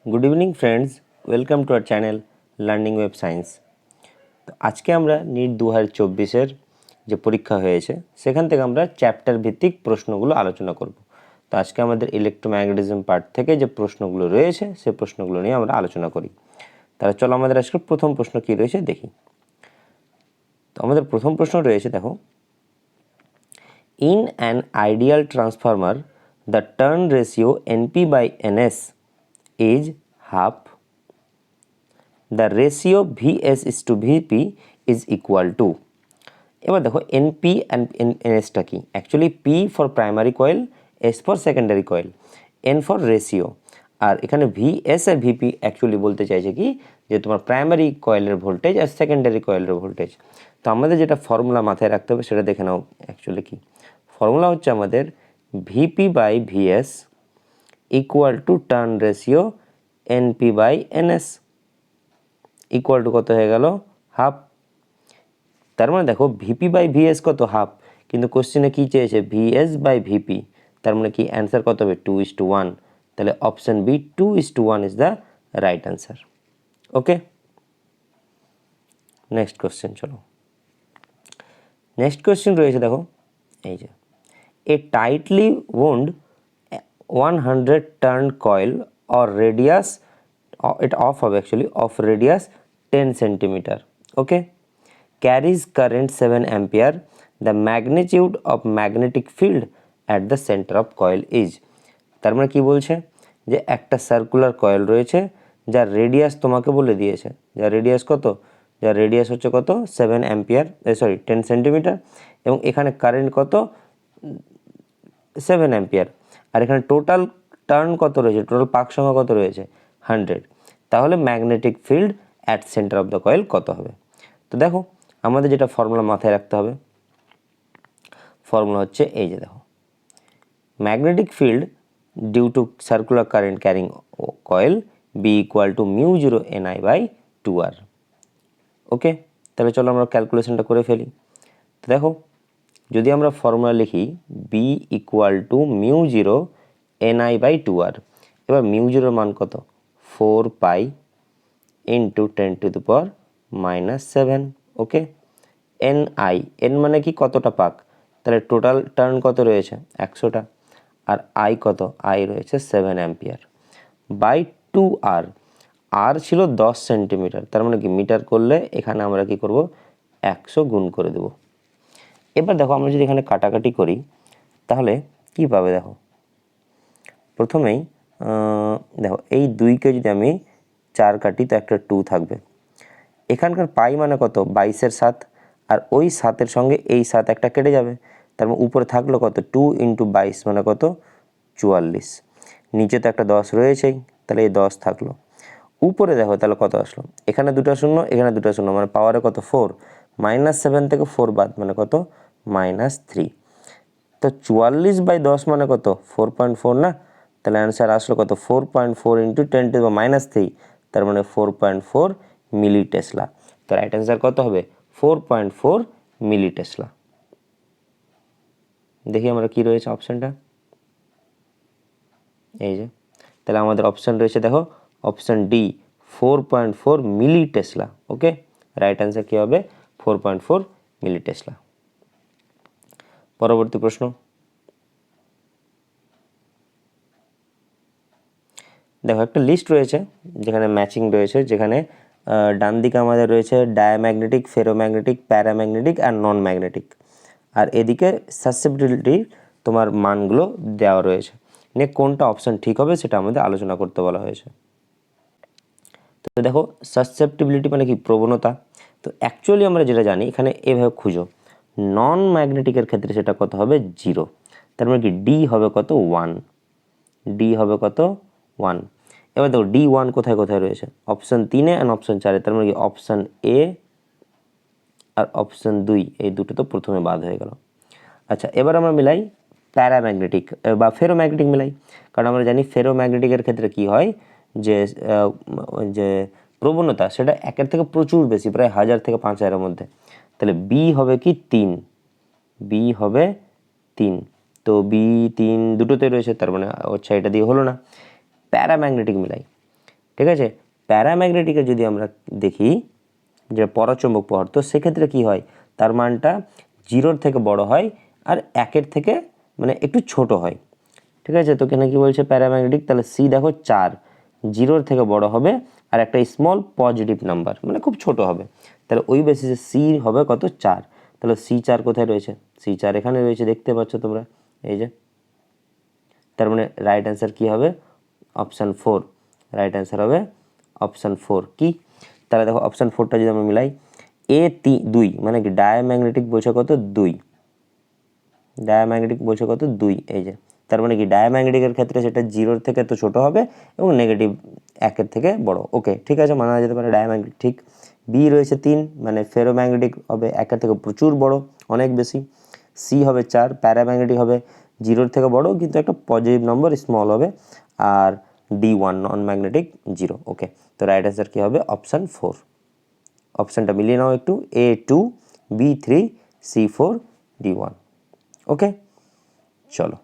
Good evening friends, welcome to our channel learning web science. तो आज के আমরা नीट 2024 যে পরীক্ষা হয়েছে সেখান থেকে আমরা চ্যাপ্টার ভিত্তিক প্রশ্নগুলো আলোচনা করব। তো আজকে আমাদের ইলেকট্রোম্যাগনেটিজম পার্ট থেকে যে প্রশ্নগুলো রয়েছে সেই প্রশ্নগুলো নিয়ে আমরা আলোচনা করি। তাহলে চলো আমাদের আজকে প্রথম প্রশ্ন কি রয়েছে দেখি। তো আমাদের প্রথম প্রশ্ন রয়েছে, দেখো, in an ideal transformer the turn ratio np by ns is half. The ratio vs is to vp is equal to, এবার দেখো np and ns টা কি। Actually p for primary coil, s for secondary coil, n for ratio. আর এখানে vs আর vp actually বলতে চাইছে কি যে তোমার প্রাইমারি কয়েলের ভোল্টেজ আর সেকেন্ডারি কয়েলের ভোল্টেজ। তো আমাদের যেটা ফর্মুলা মাথায় রাখতে হবে সেটা দেখে নাও। অ্যাকচুয়ালি কি ফর্মুলা হচ্ছে আমাদের vp by vs equal to turn ratio np by ns equal to কত হয়ে গেল, হাফ। তার মানে দেখো ভিপি বাই ভিএস কত, হাফ, কিন্তু কোশ্চেনে কি চেয়েছে ভিএস বাই ভিপি, তার মানে কি অ্যান্সার কত হবে 2:1। তাহলে option B 2:1 is the right answer. Okay, next question. চলো নেক্সট কোশ্চেন রয়েছে, দেখো এই যে a tightly wound 100 turn coil or radius, এটা অফ হবে actually, of radius 10 centimetre, okay, carries current 7 ampere, the magnitude of magnetic field at the center of coil is। তার মানে কি বলছে যে একটা সার্কুলার কয়েল রয়েছে যার রেডিয়াস তোমাকে বলে দিয়েছে, যার রেডিয়াস কত, যার রেডিয়াস হচ্ছে কত 7 অ্যাম্পিয়ার, 10 সেন্টিমিটার, এবং এখানে কারেন্ট কত 7 অ্যাম্পিয়ার, আর এখানে টোটাল টার্ন কত রয়েছে, টোটাল পাক সংখ্যা কত রয়েছে 100। তাহলে magnetic field at centre of the coil কত হবে। তো দেখো আমাদের যেটা ফর্মুলা মাথায় রাখতে হবে, ফর্মুলা হচ্ছে এই যে দেখো, magnetic field due to circular current carrying coil B equal to mu 0 ni by 2r। Okay, তাহলে চলো আমরা ক্যালকুলেশনটা করে ফেলি। তো দেখো যদি আমরা ফর্মুলা লিখি B equal to mu 0 ni by 2r, এবার মিউ 0 মান কত 4 pi into 10⁻⁻7, okay, N I, N মানে কি কতটা পাক, তাহলে টোটাল টার্ন কত রয়েছে 100টা, আর আই কত, আই রয়েছে 7 অ্যাম্পিয়ার, বাই 2r, আর ছিল 10 সেন্টিমিটার, তার মানে কি মিটার করলে এখানে আমরা কি করব 100 গুণ করে দেব। এবার দেখো আমরা যদি এখানে কাটাকাটি করি তাহলে কি পাবে, দেখো প্রথমেই দেখো এই 2কে যদি আমি 4 কাটি তো একটা 2 থাকবে, এখানকার পাই মানে কত 22-এর 7, আর ওই 7-এর সঙ্গে এই 7 একটা কেটে যাবে, তার মানে উপরে থাকলো কত 2 × 22 মানে কত 44, নিচে তো একটা 10 রয়েছেই, তাহলে এই 10 থাকলো, উপরে দেখো তাহলে কত আসলো, এখানে দুটো শূন্য এখানে দুটো শূন্য, মানে পাওয়ারে কত 4, -7 থেকে 4 বাদ মানে কত -3, তো 44/10 মানে কত 4.4 না, তাহলে অ্যান্সার আসলো কত 4.4 × 10⁻³ তার মানে 4.4 মিলি টেসলা। তো রাইট অ্যান্সার কত হবে 4.4 মিলি টেসলা। দেখি আমরা কি রয়েছে অপশানটা, এই যে তাহলে আমাদের অপশান রয়েছে, দেখো অপশান ডি 4.4 মিলি টেসলা। ওকে, রাইট অ্যান্সার কী হবে 4.4 মিলি টেসলা। পরবর্তী প্রশ্ন, দেখো একটা লিস্ট রয়েছে যেখানে ম্যাচিং রয়েছে, যেখানে ডান দিকে আমাদের রয়েছে ডায়াম্যাগনেটিক, ফেরোম্যাগনেটিক, প্যারাম্যাগনেটিক আর নন ম্যাগনেটিক, আর এদিকে সাসেপ্টিবিলিটির তোমার মানগুলো দেওয়া রয়েছে, নিয়ে কোনটা অপশান ঠিক হবে সেটা আমাদের আলোচনা করতে বলা হয়েছে। তো দেখো সাসেপ্টিবিলিটি মানে কি প্রবণতা, তো অ্যাকচুয়ালি আমরা যেটা জানি এখানে এভাবে খুঁজো, নন ম্যাগনেটিকের ক্ষেত্রে সেটা কত হবে 0, তার মানে কি ডি হবে কত 1, ডি হবে কত 1। এবার দেখো D1 কোথায় কোথায় রয়েছে, অপশান 3-এ অ্যান্ড অপশান 4-এ, তার মানে কি অপশান এ আর অপশান 2 এই দুটো তো প্রথমে বাদ হয়ে গেল। আচ্ছা এবার আমরা মিলাই প্যারাম্যাগনেটিক বা ফেরোম্যাগনেটিক মিলাই, কারণ আমরা জানি ফেরোম্যাগনেটিকের ক্ষেত্রে কি হয় যে যে প্রবণতা সেটা 1-এর থেকে প্রচুর বেশি, প্রায় 1000 থেকে 5000-এর মধ্যে, তাহলে বি হবে কি 3, বি হবে 3, তো বি 3 দুটোতে রয়েছে, তার মানে আচ্ছা এটা দিয়ে হলো না। প্যারাম্যাগনেটিক মিলাই, ঠিক আছে। প্যারাম্যাগনেটিকের যদি আমরা দেখি যে পরাচুম্বক প্রভার, তো সেক্ষেত্রে কি হয়, তার মানটা 0-র থেকে বড় হয় আর 1-এর থেকে মানে একটু ছোট হয়। ঠিক আছে, তো কেন কি বলছে প্যারাম্যাগনেটিক, তাহলে সি দেখো 4, 0-র থেকে বড় হবে আর একটা স্মল পজিটিভ নাম্বার মানে খুব ছোট হবে, তাহলে ওই বেসিসে সি হবে কত 4। তাহলে C4 কোথায় রয়েছে, C4 এখানে রয়েছে, দেখতে পাচ্ছ তোমরা এই যে। তার মানে রাইট অ্যান্সার কী হবে, অপশান 4। রাইট অ্যান্সার হবে অপশান 4 কি। তাহলে দেখো অপশান 4টা যদি আমরা মিলাই, A2 মানে কি ডায়াম্যাগনেটিক বলছে কত 2, ডায়াম্যাগনেটিক বলছে কত 2, এই যে। তার মানে কি ডায়াম্যাগনেটিকের ক্ষেত্রে সেটা 0-র থেকে তো ছোট হবে এবং নেগেটিভ 1-এর থেকে বড়। ওকে, ঠিক আছে, মানা যেতে পারে ডায়াম্যাগনেটিক ঠিক। বি রয়েছে 3 মানে ফেরোম্যাগনেটিক হবে 1-এর থেকে প্রচুর বড়, অনেক বেশি। সি হবে 4, প্যারাম্যাগনেটিক হবে 0-র থেকে বড় কিন্তু একটা পজিটিভ নম্বর স্মল হবে। আর D1 নন ম্যাগনেটিক 0। ওকে, তো রাইট অ্যান্সার কী হবে অপশান 4। অপশানটা মিলিয়ে নাও একটু, A2, B3, C4, D1। ওকে, চলো।